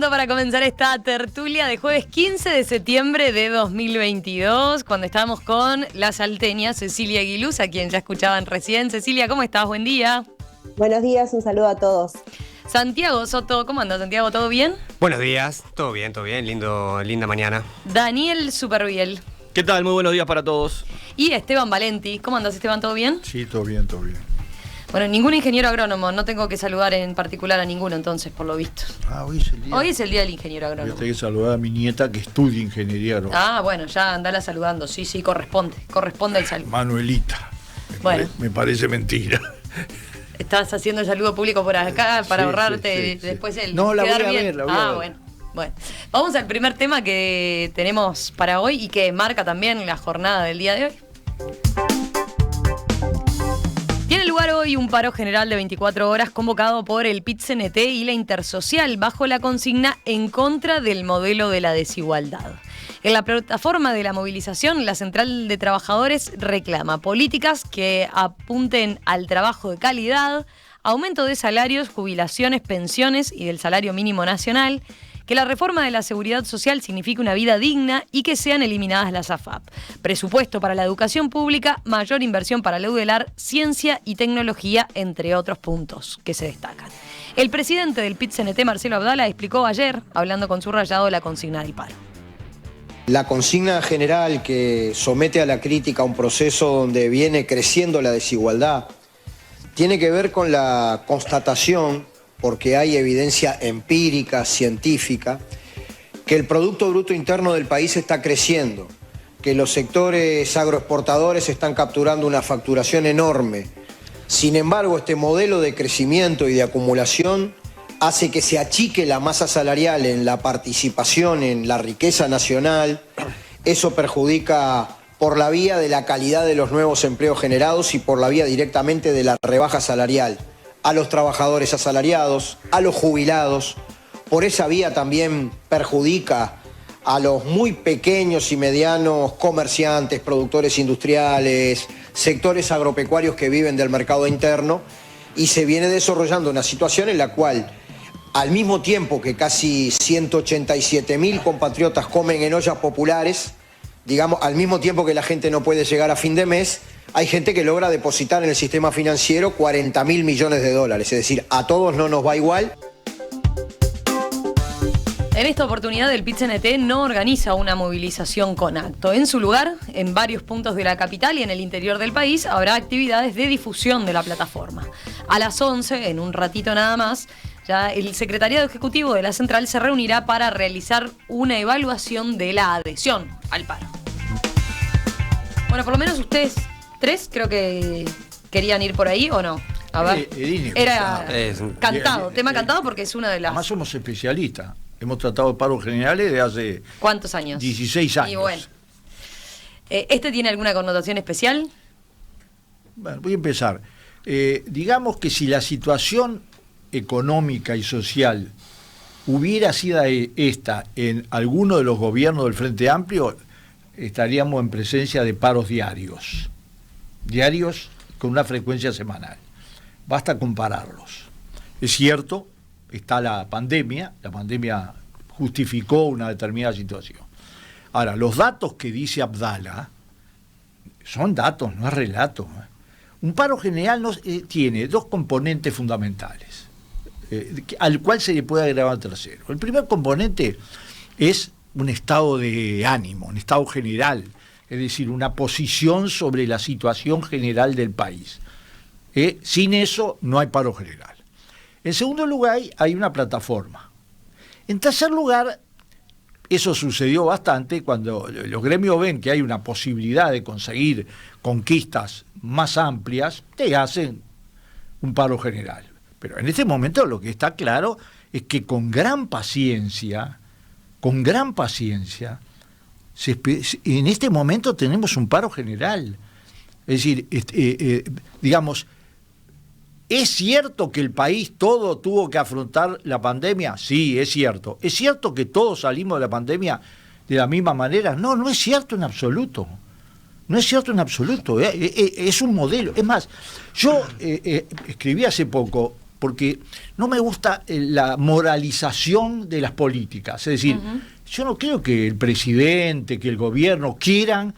momento para comenzar esta tertulia de jueves 15 de septiembre de 2022, cuando estamos con la salteña Cecilia Aguiluz, a quien ya escuchaban recién. Cecilia, ¿cómo estás? Buen día. Buenos días, un saludo a todos. Santiago Soto, ¿cómo andas, Santiago? ¿Todo bien? Buenos días, todo bien, linda mañana. Daniel Superviel. ¿Qué tal? Muy buenos días para todos. Y Esteban Valenti. ¿Cómo andas, Esteban? ¿Todo bien? Sí, todo bien, todo bien. Bueno, ningún ingeniero agrónomo, no tengo que saludar en particular a ninguno entonces, por lo visto. Hoy es el día. Hoy es el día del ingeniero agrónomo. Yo tengo que saludar a mi nieta que estudia ingeniería agrónoma. Bueno, ya andala saludando, sí, corresponde el saludo. Manuelita. Bueno. Me parece mentira. Estás haciendo el saludo público por acá para Sí, ahorrarte sí. después el No, la quedar voy a bien. ver, la voy a ver. Bueno. Vamos al primer tema que tenemos para hoy y que marca también la jornada del día de hoy. Tiene lugar hoy un paro general de 24 horas convocado por el PIT-CNT y la Intersocial bajo la consigna en contra del modelo de la desigualdad. En la plataforma de la movilización, la Central de Trabajadores reclama políticas que apunten al trabajo de calidad, aumento de salarios, jubilaciones, pensiones y del salario mínimo nacional, que la reforma de la seguridad social signifique una vida digna y que sean eliminadas las AFAP. Presupuesto para la educación pública, mayor inversión para la UDELAR, ciencia y tecnología, entre otros puntos que se destacan. El presidente del PIT-CNT, Marcelo Abdala, explicó ayer, hablando con Subrayado, la consigna del paro. La consigna general que somete a la crítica un proceso donde viene creciendo la desigualdad tiene que ver con la constatación, porque hay evidencia empírica, científica, que el Producto Bruto Interno del país está creciendo, que los sectores agroexportadores están capturando una facturación enorme. Sin embargo, este modelo de crecimiento y de acumulación hace que se achique la masa salarial en la participación en la riqueza nacional. Eso perjudica por la vía de la calidad de los nuevos empleos generados y por la vía directamente de la rebaja salarial a los trabajadores asalariados, a los jubilados. Por esa vía también perjudica a los muy pequeños y medianos comerciantes, productores industriales, sectores agropecuarios que viven del mercado interno, y se viene desarrollando una situación en la cual, al mismo tiempo que casi 187.000 compatriotas comen en ollas populares, digamos, al mismo tiempo que la gente no puede llegar a fin de mes, hay gente que logra depositar en el sistema financiero 40.000 millones de dólares. Es decir, a todos no nos va igual. En esta oportunidad, el PIT-CNT no organiza una movilización con acto. En su lugar, en varios puntos de la capital y en el interior del país, habrá actividades de difusión de la plataforma. A las 11, en un ratito nada más, ya el secretariado ejecutivo de la central se reunirá para realizar una evaluación de la adhesión al paro. Bueno, por lo menos ustedes tres creo que querían ir por ahí, ¿o no? A ver, era cantado, tema cantado porque es una de las... Además somos especialistas. Hemos tratado paros generales de hace... ¿Cuántos años? 16 años. Y bueno. ¿Este tiene alguna connotación especial? Bueno, voy a empezar. Digamos que si la situación económica y social hubiera sido esta en alguno de los gobiernos del Frente Amplio, estaríamos en presencia de paros diarios con una frecuencia semanal. Basta compararlos. Es cierto, está la pandemia justificó una determinada situación. Ahora, los datos que dice Abdala son datos, no es relato. Un paro general tiene dos componentes fundamentales, al cual se le puede agregar tercero. El primer componente es un estado de ánimo, un estado general, es decir, una posición sobre la situación general del país. Sin eso no hay paro general. En segundo lugar, hay una plataforma. En tercer lugar, eso sucedió bastante cuando los gremios ven que hay una posibilidad de conseguir conquistas más amplias, te hacen un paro general. Pero en este momento lo que está claro es que con gran paciencia, en este momento tenemos un paro general. Es decir, digamos, ¿es cierto que el país todo tuvo que afrontar la pandemia? Sí, es cierto. ¿Es cierto que todos salimos de la pandemia de la misma manera? No, no es cierto en absoluto. No es cierto en absoluto. Es un modelo. Es más, yo escribí hace poco porque no me gusta la moralización de las políticas. Es decir, yo no creo que el presidente, que el gobierno quieran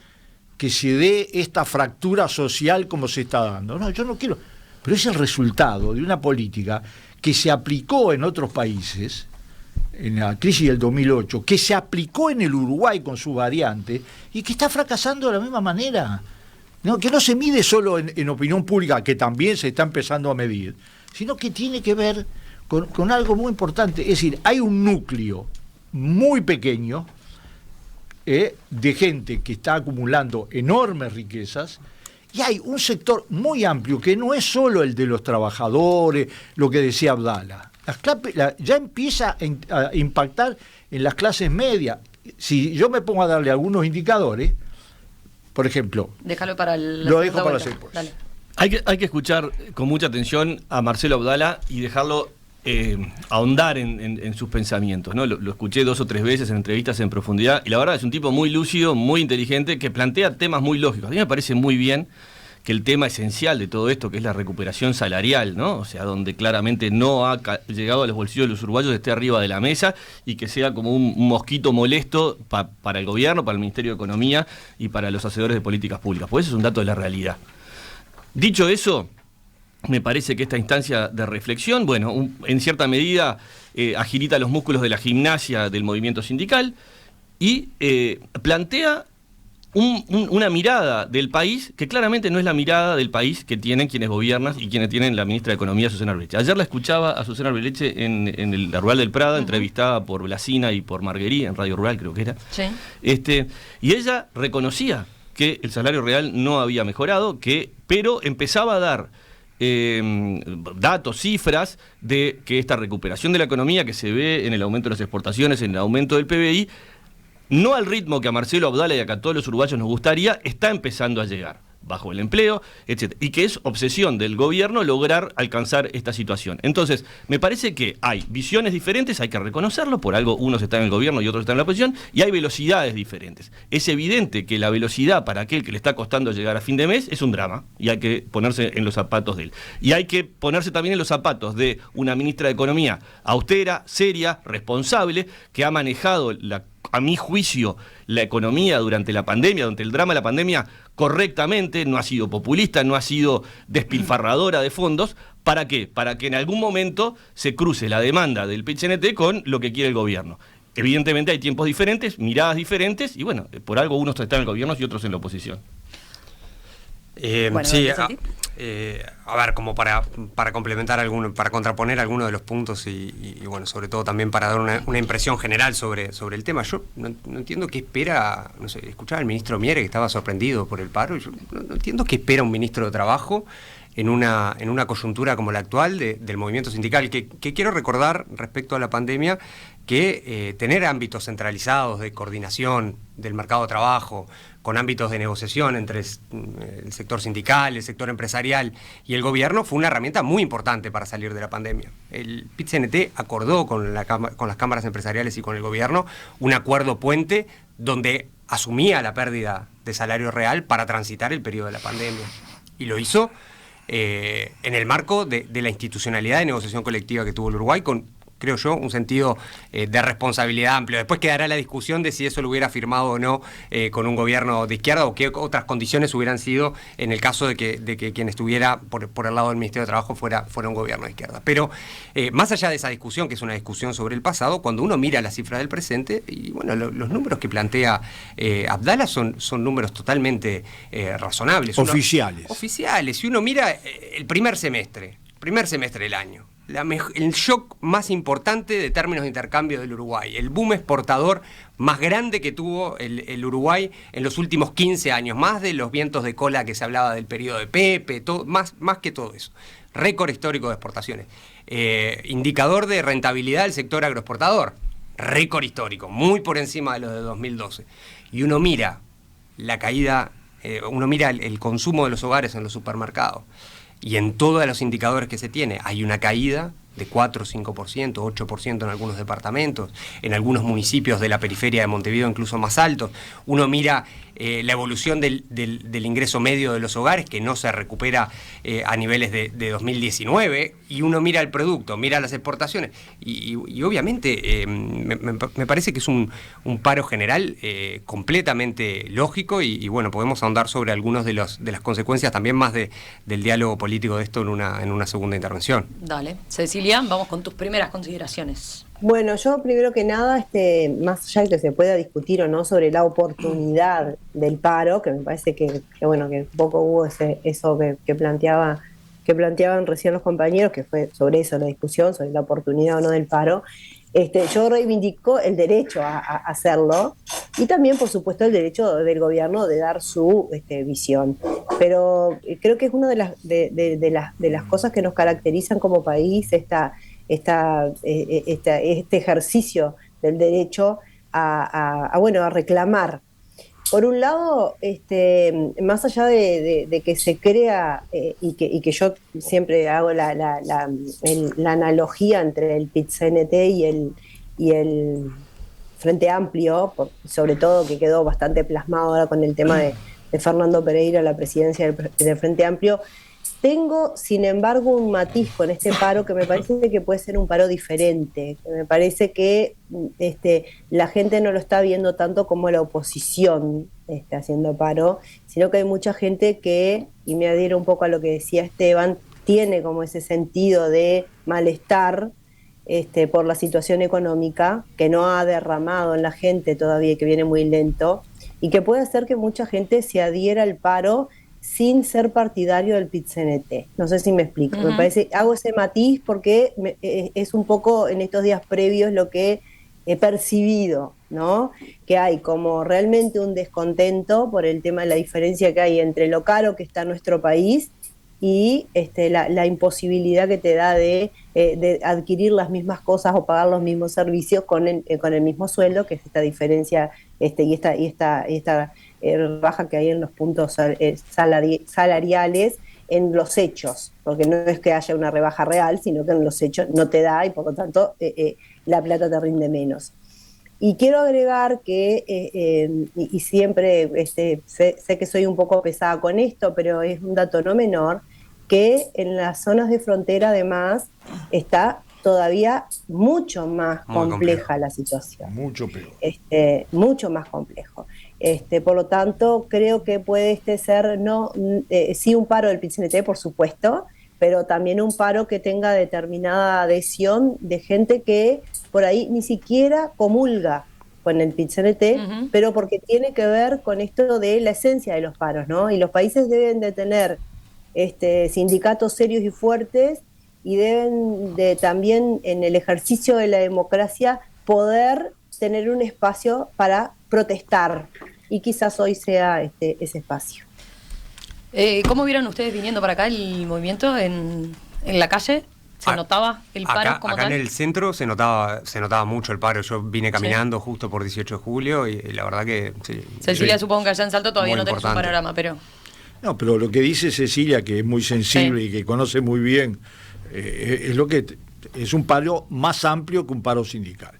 que se dé esta fractura social como se está dando. No, yo no quiero. Pero es el resultado de una política que se aplicó en otros países, en la crisis del 2008, que se aplicó en el Uruguay con su variante y que está fracasando de la misma manera. No, que no se mide solo en opinión pública, que también se está empezando a medir, sino que tiene que ver con algo muy importante. Es decir, hay un núcleo muy pequeño de gente que está acumulando enormes riquezas, y hay un sector muy amplio que no es solo el de los trabajadores, lo que decía Abdala. Ya empieza a impactar en las clases medias. Si yo me pongo a darle algunos indicadores, por ejemplo, déjalo para lo dejo para las encuestas. Hay que escuchar con mucha atención a Marcelo Abdala y dejarlo ahondar en sus pensamientos, ¿no? Lo escuché 2 o 3 veces en entrevistas en profundidad y la verdad es un tipo muy lúcido, muy inteligente, que plantea temas muy lógicos. A mí me parece muy bien que el tema esencial de todo esto, que es la recuperación salarial, ¿no? O sea, donde claramente no ha llegado a los bolsillos de los uruguayos, esté arriba de la mesa y que sea como un mosquito molesto para el gobierno, para el Ministerio de Economía y para los hacedores de políticas públicas. Pues eso es un dato de la realidad. Dicho eso, me parece que esta instancia de reflexión, bueno, en cierta medida agilita los músculos de la gimnasia del movimiento sindical y plantea una mirada del país que claramente no es la mirada del país que tienen quienes gobiernan y quienes tienen la ministra de Economía, Susana Arbeleche. Ayer la escuchaba a Susana Arbeleche en la Rural del Prada, entrevistada por Blasina y por Marguerí, en Radio Rural creo que era. Sí. Y ella reconocía que el salario real no había mejorado, pero empezaba a dar datos, cifras de que esta recuperación de la economía que se ve en el aumento de las exportaciones, en el aumento del PBI, no al ritmo que a Marcelo Abdala y a todos los uruguayos nos gustaría, está empezando a llegar, bajo el empleo, etc. Y que es obsesión del gobierno lograr alcanzar esta situación. Entonces, me parece que hay visiones diferentes, hay que reconocerlo, por algo unos están en el gobierno y otros están en la oposición, y hay velocidades diferentes. Es evidente que la velocidad para aquel que le está costando llegar a fin de mes es un drama, y hay que ponerse en los zapatos de él. Y hay que ponerse también en los zapatos de una ministra de Economía austera, seria, responsable, que ha manejado a mi juicio, la economía durante la pandemia, durante el drama de la pandemia, correctamente, no ha sido populista, no ha sido despilfarradora de fondos. ¿Para qué? Para que en algún momento se cruce la demanda del PIT-CNT con lo que quiere el gobierno. Evidentemente hay tiempos diferentes, miradas diferentes, y bueno, por algo unos están en el gobierno y otros en la oposición. Sí, a ver, como para complementar para contraponer algunos de los puntos y bueno, sobre todo también para dar una impresión general sobre el tema. Yo no entiendo qué espera, no sé, escuchaba al ministro Miere que estaba sorprendido por el paro, y yo no entiendo qué espera un ministro de Trabajo en una coyuntura como la actual del movimiento sindical, que quiero recordar respecto a la pandemia, que tener ámbitos centralizados de coordinación del mercado de trabajo, con ámbitos de negociación entre el sector sindical, el sector empresarial y el gobierno, fue una herramienta muy importante para salir de la pandemia. El PIT-CNT acordó con las cámaras empresariales y con el gobierno un acuerdo puente donde asumía la pérdida de salario real para transitar el periodo de la pandemia. Y lo hizo en el marco de la institucionalidad de negociación colectiva que tuvo el Uruguay, con, creo yo, un sentido de responsabilidad amplio. Después quedará la discusión de si eso lo hubiera firmado o no con un gobierno de izquierda, o qué otras condiciones hubieran sido en el caso de que quien estuviera por el lado del Ministerio de Trabajo fuera un gobierno de izquierda. Pero más allá de esa discusión, que es una discusión sobre el pasado, cuando uno mira las cifras del presente, y bueno, los números que plantea Abdala son números totalmente razonables. Oficiales. Si uno mira el primer semestre del año, el shock más importante de términos de intercambio del Uruguay, el boom exportador más grande que tuvo el Uruguay en los últimos 15 años, más de los vientos de cola que se hablaba del periodo de Pepe, más que todo eso. Récord histórico de exportaciones. Indicador de rentabilidad del sector agroexportador, récord histórico, muy por encima de los de 2012. Y uno mira la caída, el consumo de los hogares en los supermercados, y en todos los indicadores que se tiene hay una caída de 4, 5%, 8% en algunos departamentos, en algunos municipios de la periferia de Montevideo incluso más altos. Uno mira la evolución del ingreso medio de los hogares, que no se recupera a niveles de 2019, y uno mira el producto, mira las exportaciones, y obviamente me parece que es un paro general completamente lógico, y bueno, podemos ahondar sobre algunos de las consecuencias también más del diálogo político de esto en una segunda intervención. Dale. Cecilia, vamos con tus primeras consideraciones. Bueno, yo primero que nada, más allá de que se pueda discutir o no sobre la oportunidad del paro, que me parece que bueno, que un poco hubo eso que planteaban recién los compañeros, que fue sobre eso la discusión, sobre la oportunidad o no del paro. Yo reivindico el derecho a hacerlo, y también, por supuesto, el derecho del gobierno de dar su visión. Pero creo que es una de las cosas que nos caracterizan como país, este ejercicio del derecho a reclamar. Por un lado, más allá de que se crea, y que yo siempre hago la analogía entre el PIT-CNT y el Frente Amplio, sobre todo que quedó bastante plasmado ahora con el tema de Fernando Pereira, la presidencia del Frente Amplio. Tengo, sin embargo, un matiz con este paro que me parece que puede ser un paro diferente. Me parece que la gente no lo está viendo tanto como la oposición haciendo paro, sino que hay mucha gente que, y me adhiero un poco a lo que decía Esteban, tiene como ese sentido de malestar por la situación económica, que no ha derramado en la gente todavía y que viene muy lento, y que puede hacer que mucha gente se adhiera al paro sin ser partidario del PIT-CNT. No sé si me explico. Me parece, hago ese matiz porque es un poco en estos días previos lo que he percibido, ¿no? Que hay como realmente un descontento por el tema de la diferencia que hay entre lo caro que está nuestro país y la imposibilidad que te da de adquirir las mismas cosas o pagar los mismos servicios con el mismo sueldo, que es esta diferencia y esta baja que hay en los puntos salariales, en los hechos, porque no es que haya una rebaja real, sino que en los hechos no te da, y por lo tanto la plata te rinde menos. Y quiero agregar que, y siempre sé que soy un poco pesada con esto, pero es un dato no menor, que en las zonas de frontera además está todavía mucho más compleja la situación. Mucho peor. Mucho más complejo. Por lo tanto, creo que puede ser sí un paro del PIT-CNT, por supuesto, pero también un paro que tenga determinada adhesión de gente que por ahí ni siquiera comulga con el PIT-CNT, pero porque tiene que ver con esto de la esencia de los paros, ¿no? Y los países deben de tener sindicatos serios y fuertes, y deben de también, en el ejercicio de la democracia, poder tener un espacio para protestar, y quizás hoy sea ese espacio. ¿Cómo vieron ustedes viniendo para acá el movimiento en la calle? ¿Se notaba el paro como acá tal? En el centro se notaba mucho el paro. Yo vine caminando justo por 18 de julio y la verdad que... Sí, Cecilia, supongo que allá en Salto todavía no tenés un panorama, pero... No, pero lo que dice Cecilia, que es muy sensible y que conoce muy bien, es lo que es un paro más amplio que un paro sindical.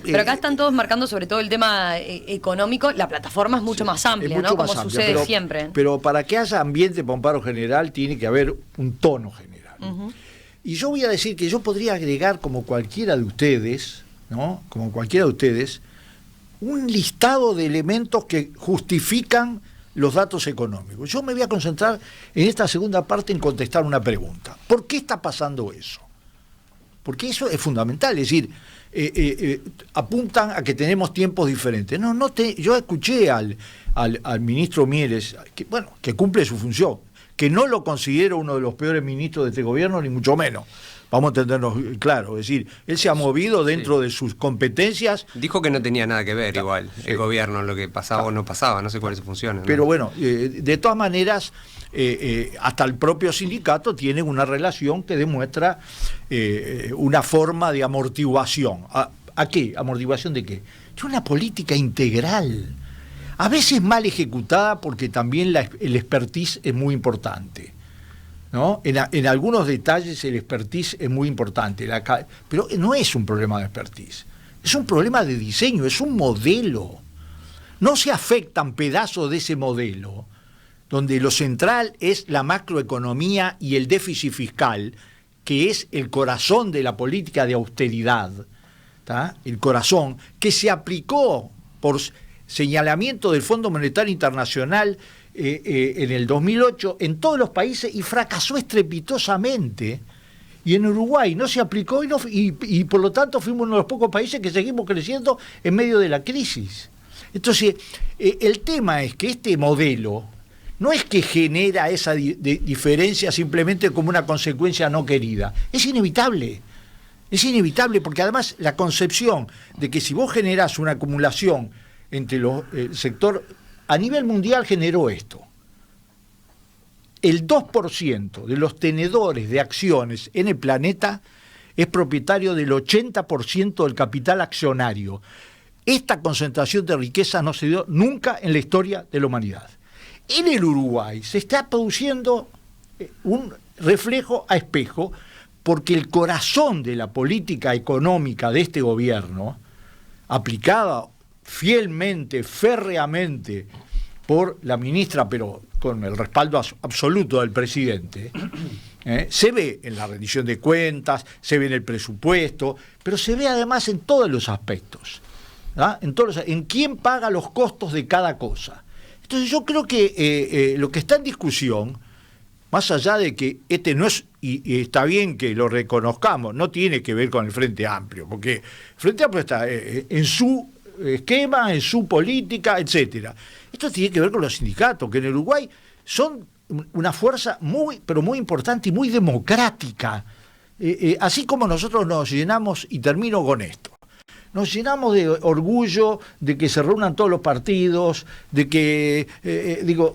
Pero acá están todos marcando sobre todo el tema económico. La plataforma es mucho más amplia, ¿no? Como sucede siempre. Pero para que haya ambiente para un paro general tiene que haber un tono general. Y yo voy a decir que yo podría agregar, como cualquiera de ustedes, ¿no? Como cualquiera de ustedes, un listado de elementos que justifican los datos económicos. Yo me voy a concentrar en esta segunda parte en contestar una pregunta. ¿Por qué está pasando eso? Porque eso es fundamental, es decir, apuntan a que tenemos tiempos diferentes. Yo escuché al ministro Mieres, que cumple su función, que no lo considero uno de los peores ministros de este gobierno, ni mucho menos. Vamos a entendernos claro, es decir, él se ha movido dentro de sus competencias. Dijo que no tenía nada que ver igual el gobierno, lo que pasaba o no pasaba, no sé cuál es su función, ¿no? Pero bueno, de todas maneras, hasta el propio sindicato tiene una relación que demuestra una forma de amortiguación. ¿A qué? ¿Amortiguación de qué? Es una política integral, a veces mal ejecutada porque también el expertise es muy importante, ¿no? En algunos detalles el expertise es muy importante, pero no es un problema de expertise, es un problema de diseño, es un modelo. no se afectan pedazos de ese modelo, donde lo central es la macroeconomía y el déficit fiscal, que es el corazón de la política de austeridad, ¿tá? El corazón, que se aplicó por señalamiento del Fondo Monetario Internacional en el 2008 en todos los países y fracasó estrepitosamente. Y en Uruguay no se aplicó y por lo tanto fuimos uno de los pocos países que seguimos creciendo en medio de la crisis. Entonces, el tema es que este modelo no es que genera esa diferencia simplemente como una consecuencia no querida. Es inevitable. Es inevitable porque además la concepción de que si vos generás una acumulación entre el sector, a nivel mundial generó esto. El 2% de los tenedores de acciones en el planeta es propietario del 80% del capital accionario. Esta concentración de riqueza no se dio nunca en la historia de la humanidad. En el Uruguay se está produciendo un reflejo a espejo porque el corazón de la política económica de este gobierno, aplicada fielmente, férreamente por la ministra, pero con el respaldo absoluto del presidente, se ve en la rendición de cuentas, se ve en el presupuesto, pero se ve además en todos los aspectos, ¿ah? En quién paga los costos de cada cosa. Entonces yo creo que lo que está en discusión, más allá de que este no es, y está bien que lo reconozcamos, no tiene que ver con el Frente Amplio, porque el Frente Amplio está en su esquema, en su política, etcétera. Esto tiene que ver con los sindicatos, que en Uruguay son una fuerza muy, pero muy importante y muy democrática. Así como nosotros nos llenamos, y termino con esto, nos llenamos de orgullo de que se reúnan todos los partidos, de que,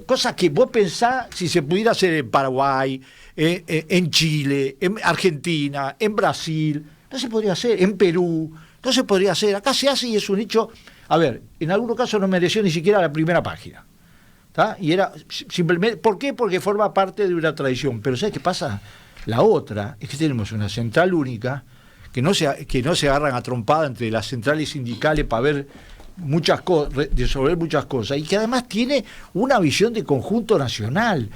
cosas que vos pensás si se pudiera hacer en Paraguay, en Chile, en Argentina, en Brasil, no se podría hacer, en Perú, no se podría hacer. Acá se hace y es un hecho, a ver, en algunos casos no mereció ni siquiera la primera página. ¿Tá? Y era simplemente, ¿por qué? Porque forma parte de una tradición. Pero ¿sabes qué pasa? La otra es que tenemos una central única que no se agarran a trompada entre las centrales sindicales para ver muchas cosas, resolver muchas cosas, y que además tiene una visión de conjunto nacional.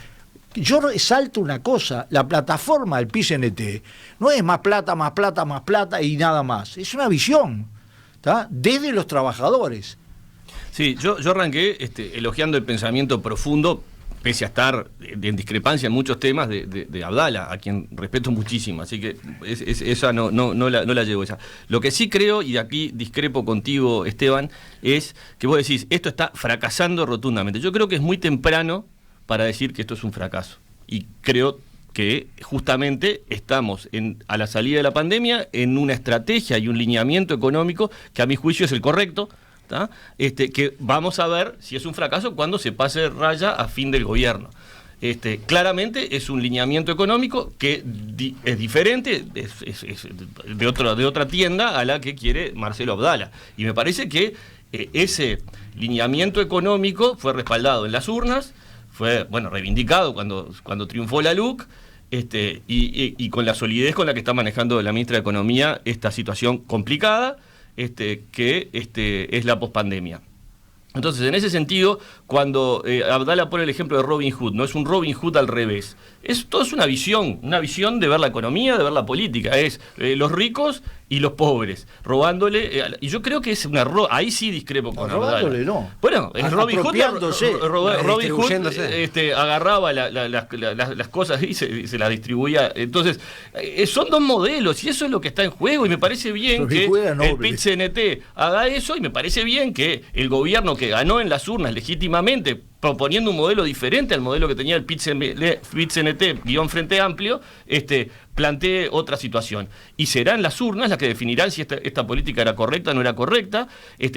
Yo resalto una cosa, la plataforma del PIT-CNT no es más plata, más plata, más plata y nada más. Es una visión, ¿tá? Desde los trabajadores. Sí, yo arranqué elogiando el pensamiento profundo, pese a estar en discrepancia en muchos temas de Abdala, a quien respeto muchísimo, así que esa no la llevo esa. Lo que sí creo, y aquí discrepo contigo, Esteban, es que vos decís, esto está fracasando rotundamente. Yo creo que es muy temprano para decir que esto es un fracaso, y creo que justamente estamos a la salida de la pandemia en una estrategia y un lineamiento económico que a mi juicio es el correcto, ¿tá? Que vamos a ver si es un fracaso cuando se pase raya a fin del gobierno. Claramente es un lineamiento económico que es diferente, es de otra tienda a la que quiere Marcelo Abdala. Y me parece que ese lineamiento económico fue respaldado en las urnas, fue reivindicado cuando triunfó la LUC, y con la solidez con la que está manejando la ministra de Economía esta situación complicada, que es la pospandemia. Entonces, en ese sentido, cuando Abdala pone el ejemplo de Robin Hood, no es un Robin Hood al revés. Todo es una visión de ver la economía, de ver la política. Es los ricos y los pobres, robándole. Y yo creo que es una ahí sí discrepo con Abdala. Robándole no. Bueno, Robin Hood agarraba las cosas y se las distribuía. Entonces, son dos modelos y eso es lo que está en juego. Y me parece bien que el PIT-CNT haga eso, y me parece bien que el gobierno que ganó en las urnas legítimamente, proponiendo un modelo diferente al modelo que tenía el PIT-CNT-Frente Amplio, plantee otra situación. Y serán las urnas las que definirán si esta política era correcta o no era correcta,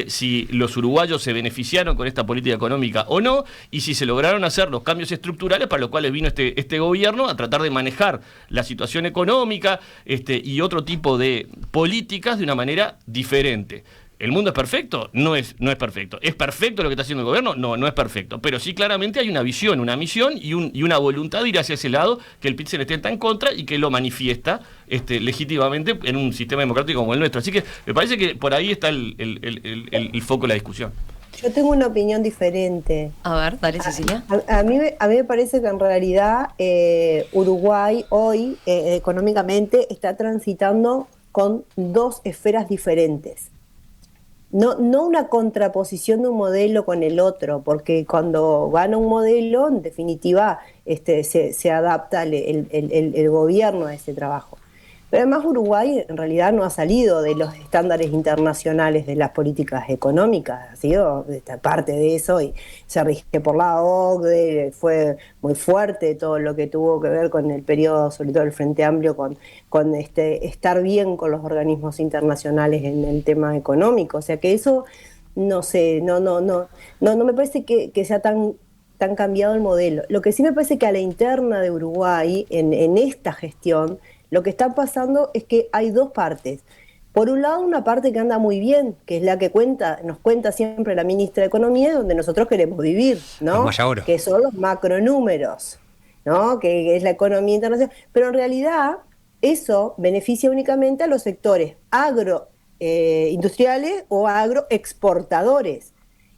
si los uruguayos se beneficiaron con esta política económica o no, y si se lograron hacer los cambios estructurales para los cuales vino este gobierno a tratar de manejar la situación económica y otro tipo de políticas de una manera diferente. ¿El mundo es perfecto? No es perfecto. ¿Es perfecto lo que está haciendo el gobierno? No es perfecto. Pero sí, claramente hay una visión, una misión y una voluntad de ir hacia ese lado que el PIT-CNT está en contra y que lo manifiesta legítimamente en un sistema democrático como el nuestro. Así que me parece que por ahí está el foco de la discusión. Yo tengo una opinión diferente. A ver, dale, Cecilia. A mí me parece que en realidad Uruguay hoy económicamente está transitando con dos esferas diferentes. No una contraposición de un modelo con el otro, porque cuando gana un modelo, en definitiva, se adapta el gobierno a ese trabajo. Pero además Uruguay en realidad no ha salido de los estándares internacionales de las políticas económicas, ha sido parte de eso y se rige por la OCDE, fue muy fuerte todo lo que tuvo que ver con el periodo, sobre todo el Frente Amplio, con estar bien con los organismos internacionales en el tema económico. O sea que eso, no sé, no me parece que sea tan cambiado el modelo. Lo que sí me parece que a la interna de Uruguay, en esta gestión, lo que está pasando es que hay dos partes. Por un lado, una parte que anda muy bien, que es la que nos cuenta siempre la ministra de Economía, donde nosotros queremos vivir, ¿no? Que son los macronúmeros, ¿no? Que es la economía internacional. Pero en realidad, eso beneficia únicamente a los sectores agroindustriales o agroexportadores.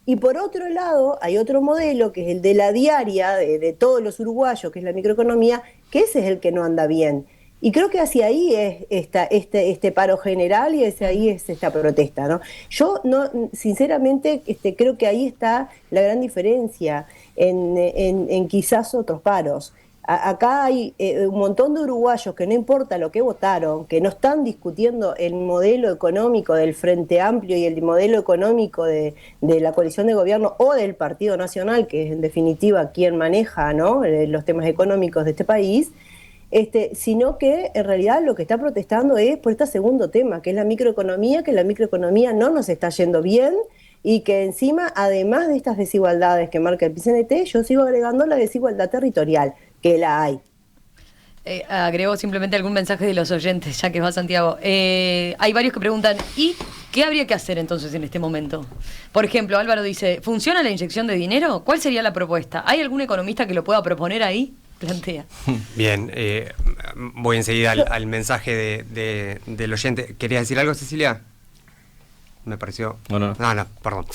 Y por otro lado, hay otro modelo, que es el de la diaria, de todos los uruguayos, que es la microeconomía, que ese es el que no anda bien. Y creo que hacia ahí es este paro general y hacia ahí es esta protesta, ¿no? Yo sinceramente creo que ahí está la gran diferencia en quizás otros paros. Acá hay un montón de uruguayos que no importa lo que votaron, que no están discutiendo el modelo económico del Frente Amplio y el modelo económico de la coalición de gobierno o del Partido Nacional, que es en definitiva quien maneja, ¿no?, los temas económicos de este país. Sino que en realidad lo que está protestando es por este segundo tema, que es la microeconomía, que la microeconomía no nos está yendo bien y que encima, además de estas desigualdades que marca el PCNT, yo sigo agregando la desigualdad territorial, que la hay. Agrego simplemente algún mensaje de los oyentes, ya que va Santiago. Hay varios que preguntan, ¿y qué habría que hacer entonces en este momento? Por ejemplo, Álvaro dice, ¿funciona la inyección de dinero? ¿Cuál sería la propuesta? ¿Hay algún economista que lo pueda proponer ahí? Plantea. Bien, voy enseguida al mensaje del oyente. ¿Querías decir algo, Cecilia? Me pareció... No, perdón.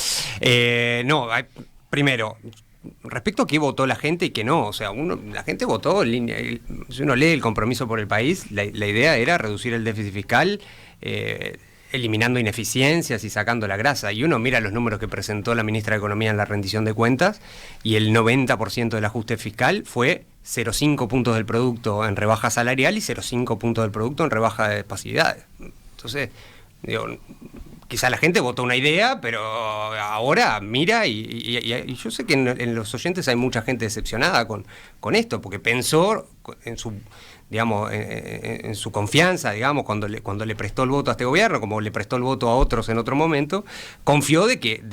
Primero, respecto a qué votó la gente y qué no, o sea, la gente votó, si uno lee el compromiso por el país, la idea era reducir el déficit fiscal, eliminando ineficiencias y sacando la grasa. Y uno mira los números que presentó la ministra de Economía en la rendición de cuentas y el 90% del ajuste fiscal fue 0,5 puntos del producto en rebaja salarial y 0,5 puntos del producto en rebaja de pasividades. Entonces, quizá la gente votó una idea, pero ahora mira y yo sé que en los oyentes hay mucha gente decepcionada con esto, porque pensó en su... digamos, en su confianza, digamos, cuando le prestó el voto a este gobierno, como le prestó el voto a otros en otro momento, confió de que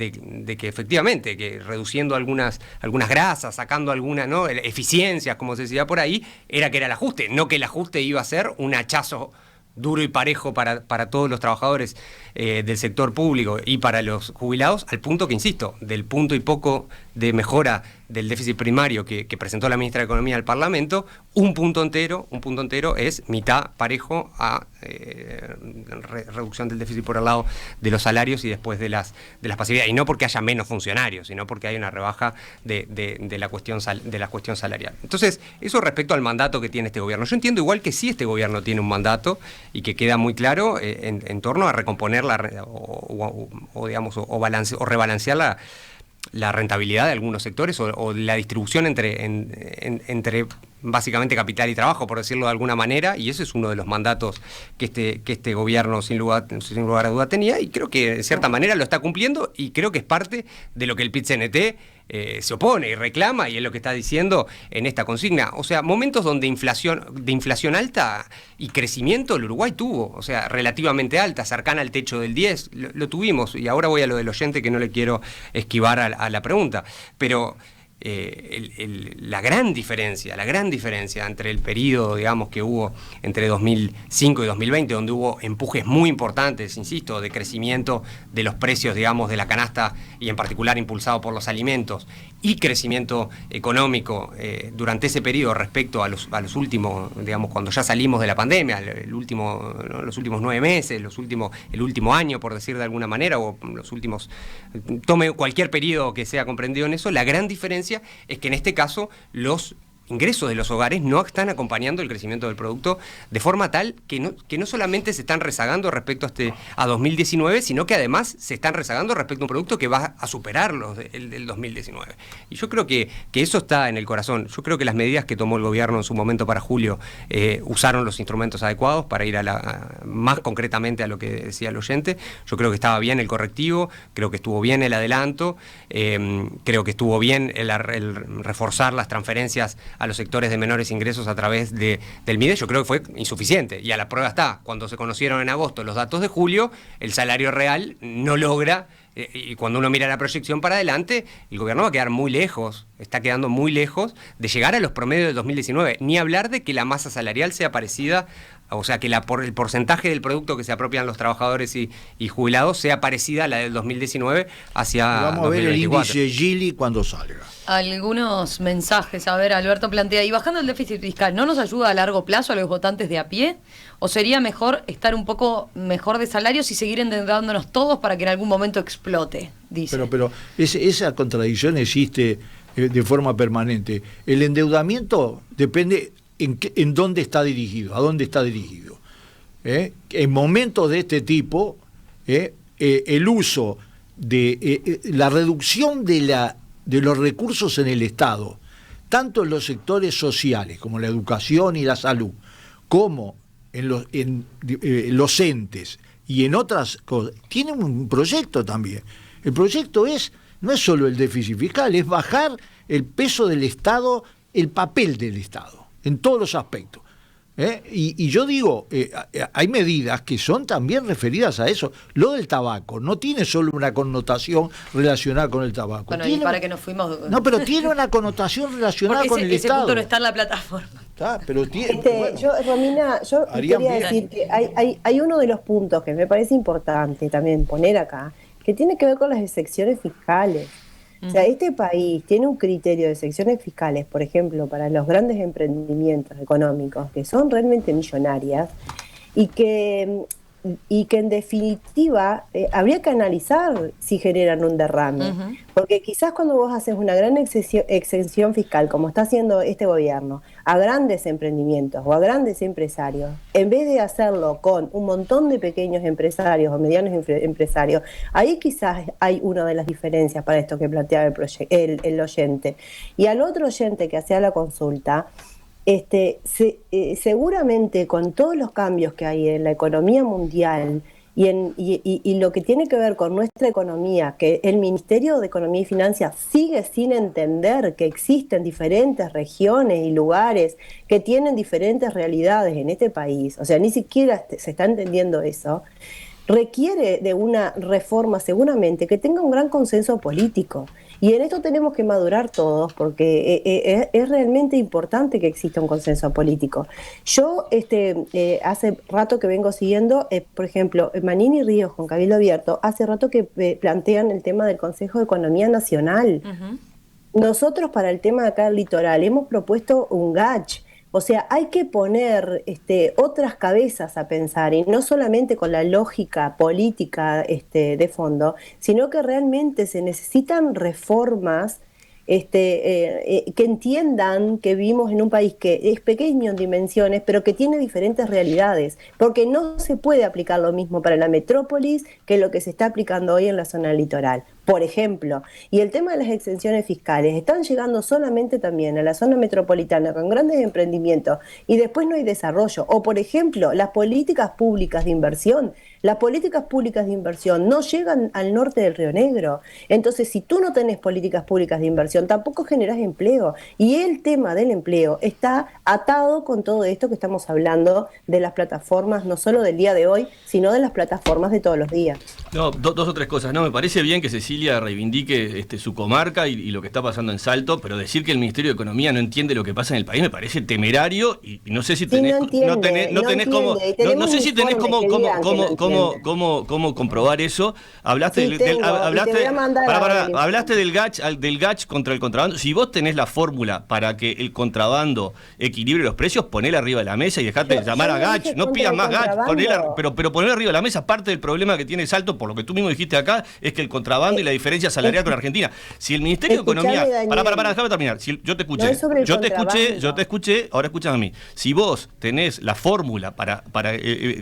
efectivamente, que reduciendo algunas grasas, sacando algunas, ¿no?, eficiencias, como se decía por ahí, era el ajuste, no que el ajuste iba a ser un hachazo duro y parejo para todos los trabajadores del sector público y para los jubilados, al punto que, insisto, del punto y poco de mejora del déficit primario que presentó la ministra de Economía al Parlamento, un punto entero es mitad parejo a reducción del déficit por el lado de los salarios y después de las pasividades, y no porque haya menos funcionarios, sino porque hay una rebaja de la cuestión salarial. Entonces, eso respecto al mandato que tiene este gobierno. Yo entiendo igual que sí este gobierno tiene un mandato y que queda muy claro en torno a recomponer o rebalancear la rentabilidad de algunos sectores o la distribución entre básicamente capital y trabajo, por decirlo de alguna manera, y ese es uno de los mandatos que este gobierno sin lugar a duda tenía, y creo que de cierta manera lo está cumpliendo, y creo que es parte de lo que el PIT-CNT se opone y reclama, y es lo que está diciendo en esta consigna. O sea, momentos donde de inflación alta y crecimiento el Uruguay tuvo, o sea, relativamente alta, cercana al techo del 10, lo tuvimos, y ahora voy a lo del oyente, que no le quiero esquivar a la pregunta, pero la gran diferencia entre el periodo, digamos, que hubo entre 2005 y 2020, donde hubo empujes muy importantes, insisto, de crecimiento de los precios, digamos, de la canasta, y en particular impulsado por los alimentos, y crecimiento económico durante ese periodo respecto a los últimos, digamos, cuando ya salimos de la pandemia, los últimos 9 meses, el último año, por decir de alguna manera, o los últimos, tome cualquier periodo que sea comprendido en eso, la gran diferencia es que en este caso los ingresos de los hogares no están acompañando el crecimiento del producto de forma tal que no solamente se están rezagando respecto a 2019, sino que además se están rezagando respecto a un producto que va a superar el del 2019. Y yo creo que eso está en el corazón. Yo creo que las medidas que tomó el gobierno en su momento para julio usaron los instrumentos adecuados para ir más concretamente a lo que decía el oyente. Yo creo que estaba bien el correctivo, creo que estuvo bien el adelanto, creo que estuvo bien el reforzar las transferencias a los sectores de menores ingresos a través del MIDE. Yo creo que fue insuficiente, y a la prueba está, cuando se conocieron en agosto los datos de julio, el salario real no logra, y cuando uno mira la proyección para adelante, el gobierno va a quedar muy lejos, está quedando muy lejos de llegar a los promedios del 2019, ni hablar de que la masa salarial sea parecida, o sea, que el porcentaje del producto que se apropian los trabajadores y jubilados sea parecida a la del 2019 hacia Vamos 2024. A ver el índice Gini cuando salga. Algunos mensajes, a ver, Alberto plantea, y bajando el déficit fiscal, ¿no nos ayuda a largo plazo a los votantes de a pie? ¿O sería mejor estar un poco mejor de salarios y seguir endeudándonos todos para que en algún momento explote? Dice. Pero esa contradicción existe de forma permanente. El endeudamiento depende en dónde está dirigido, a dónde está dirigido. En momentos de este tipo, el uso de la reducción de los recursos en el Estado, tanto en los sectores sociales como la educación y la salud, como en los entes y en otras cosas, tiene un proyecto también. El proyecto no es solo el déficit fiscal, es bajar el peso del Estado, el papel del Estado, en todos los aspectos. Y yo digo, hay medidas que son también referidas a eso. Lo del tabaco no tiene solo una connotación relacionada con el tabaco. Bueno, y para que nos fuimos... No, pero tiene una connotación relacionada con el ese Estado. punto no está en la plataforma. Pero tiene, Romina, yo quería decir que hay uno de los puntos que me parece importante también poner acá, que tiene que ver con las excepciones fiscales. O sea, este país tiene un criterio de excepciones fiscales, por ejemplo, para los grandes emprendimientos económicos, que son realmente millonarias, y que en definitiva habría que analizar si generan un derrame. Porque quizás cuando vos haces una gran exención fiscal, como está haciendo este gobierno, a grandes emprendimientos o a grandes empresarios, en vez de hacerlo con un montón de pequeños empresarios o medianos empresarios, ahí quizás hay una de las diferencias para esto que planteaba el oyente. Y al otro oyente que hacía la consulta, seguramente con todos los cambios que hay en la economía mundial y lo que tiene que ver con nuestra economía, que el Ministerio de Economía y Finanzas sigue sin entender que existen diferentes regiones y lugares que tienen diferentes realidades en este país, o sea, ni siquiera se está entendiendo eso, requiere de una reforma seguramente que tenga un gran consenso político. Y en esto tenemos que madurar todos, porque es realmente importante que exista un consenso político. Yo hace rato que vengo siguiendo, por ejemplo, Manini Ríos con Cabildo Abierto, hace rato que plantean el tema del Consejo de Economía Nacional. Nosotros para el tema de acá del litoral hemos propuesto un GACH. O sea, hay que poner otras cabezas a pensar, y no solamente con la lógica política de fondo, sino que realmente se necesitan reformas que entiendan que vivimos en un país que es pequeño en dimensiones, pero que tiene diferentes realidades, porque no se puede aplicar lo mismo para la metrópolis que lo que se está aplicando hoy en la zona litoral, por ejemplo. Y el tema de las exenciones fiscales, están llegando solamente también a la zona metropolitana con grandes emprendimientos y después no hay desarrollo. O, por ejemplo, las políticas públicas de inversión, Las políticas públicas de inversión no llegan al norte del Río Negro. Entonces, si tú no tenés políticas públicas de inversión, tampoco generás empleo. Y el tema del empleo está atado con todo esto que estamos hablando de las plataformas, no solo del día de hoy, sino de las plataformas de todos los días. No, dos o tres cosas. No, me parece bien que Cecilia reivindique su comarca y lo que está pasando en Salto, pero decir que el Ministerio de Economía no entiende lo que pasa en el país me parece temerario y no sé si tenés, no sé si tenés cómo comprobar eso. Hablaste del GACH contra el contrabando. Si vos tenés la fórmula para que el contrabando equilibre los precios, ponela arriba de la mesa y dejate de llamar a GACH. No pidas más GACH, pero ponela arriba de la mesa. Parte del problema que tiene Salto, por lo que tú mismo dijiste acá, es que el contrabando y la diferencia salarial con Argentina. Si el Ministerio de Economía... Déjame terminar. Si yo te escuché, ahora escuchame a mí. Si vos tenés la fórmula para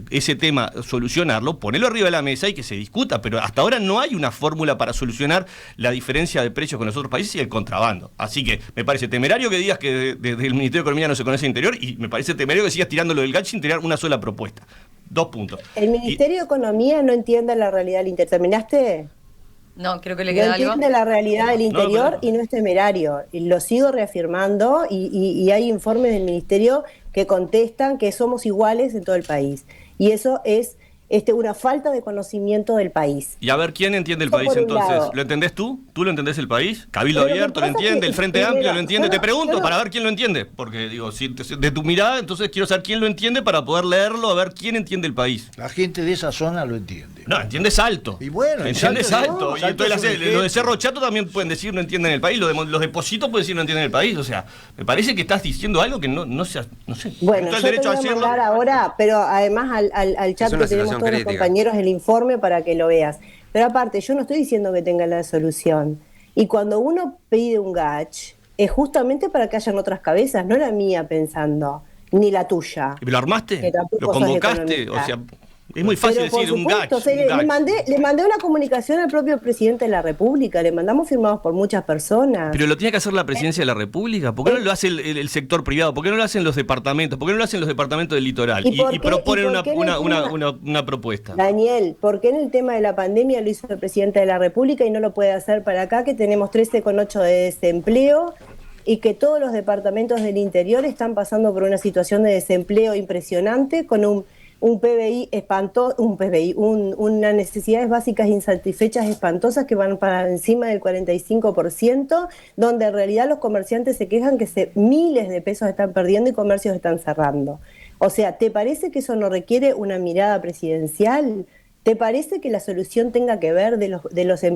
ese tema solucionarlo, ponelo arriba de la mesa y que se discuta, pero hasta ahora no hay una fórmula para solucionar la diferencia de precios con los otros países y el contrabando. Así que me parece temerario que digas que desde el Ministerio de Economía no se conoce el interior y me parece temerario que sigas tirando lo del GACH sin tirar una sola propuesta. 2 puntos. El Ministerio de Economía no entiende la realidad del interior. ¿Terminaste? No, creo que le queda algo. No entiende la realidad del interior y no es temerario. Y lo sigo reafirmando y hay informes del Ministerio que contestan que somos iguales en todo el país. Y eso es una falta de conocimiento del país. Y a ver, ¿quién entiende el país entonces? ¿Lo entendés tú? ¿Tú lo entendés el país? ¿Cabildo Abierto lo entiende? ¿El Frente Amplio lo entiende? Te pregunto para ver quién lo entiende. Porque digo, si de tu mirada, entonces quiero saber quién lo entiende para poder leerlo, a ver quién entiende el país. La gente de esa zona lo entiende. No, entiende Salto. Y bueno, entiende Salto. Y entonces los de Cerro Chato también pueden decir no entienden el país. Los de Pocito pueden decir no entienden el país. O sea, me parece que estás diciendo algo que no sé. Bueno, yo te voy a mandar ahora, pero además al chat que tenemos todos los compañeros el informe para que lo veas. Pero aparte, yo no estoy diciendo que tenga la solución. Y cuando uno pide un GACH, es justamente para que hayan otras cabezas, no la mía pensando, ni la tuya. ¿Lo armaste? ¿Lo convocaste? O sea, es muy fácil decir un GACH. Le mandé una comunicación al propio presidente de la República, le mandamos firmados por muchas personas. Pero lo tiene que hacer la presidencia de la República. ¿Por qué no lo hace el sector privado? ¿Por qué no lo hacen los departamentos? ¿Por qué no lo hacen los departamentos del litoral? Y proponen una propuesta. Daniel, ¿por qué en el tema de la pandemia lo hizo el presidente de la República y no lo puede hacer para acá, que tenemos 13,8 de desempleo? Y que todos los departamentos del interior están pasando por una situación de desempleo impresionante, con un PBI espantoso, unas necesidades básicas insatisfechas espantosas que van para encima del 45%, donde en realidad los comerciantes se quejan que miles de pesos están perdiendo y comercios están cerrando. O sea, ¿te parece que eso no requiere una mirada presidencial? ¿Te parece que la solución tenga que ver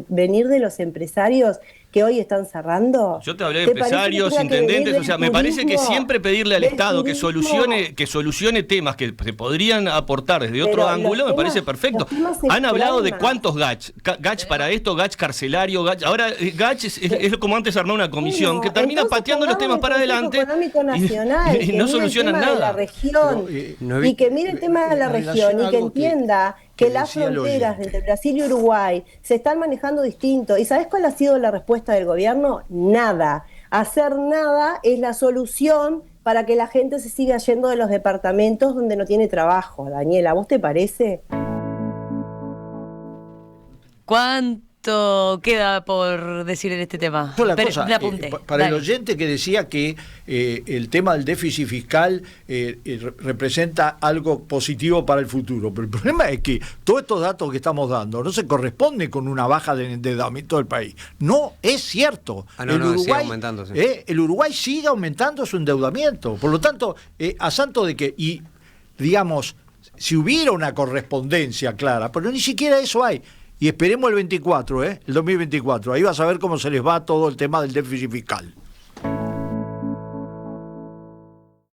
venir de los empresarios que hoy están cerrando? Yo te hablé de empresarios, intendentes, o sea, me parece que siempre pedirle al Estado que solucione temas que se podrían aportar desde otro ángulo, me parece perfecto. Han hablado de cuántos GACH para esto, GACH carcelario, GACH. Ahora, GACH es como antes armar una comisión que termina pateando los temas para adelante y no solucionan nada. Y que mire el tema de la región y que entienda que las fronteras entre Brasil y Uruguay se están manejando distinto. ¿Y sabes cuál ha sido la respuesta del gobierno? Nada. Hacer nada es la solución para que la gente se siga yendo de los departamentos donde no tiene trabajo. Daniela, ¿a vos te parece? ¿Cuánto queda por decir en este tema? Para el oyente que decía que el tema del déficit fiscal representa algo positivo para el futuro, pero el problema es que todos estos datos que estamos dando no se corresponden con una baja de endeudamiento del país. No es cierto. El Uruguay sigue aumentando su endeudamiento. Por lo tanto, a santo de que, y digamos, si hubiera una correspondencia clara, pero ni siquiera eso hay. Y esperemos el 2024, el 2024. Ahí vas a ver cómo se les va todo el tema del déficit fiscal.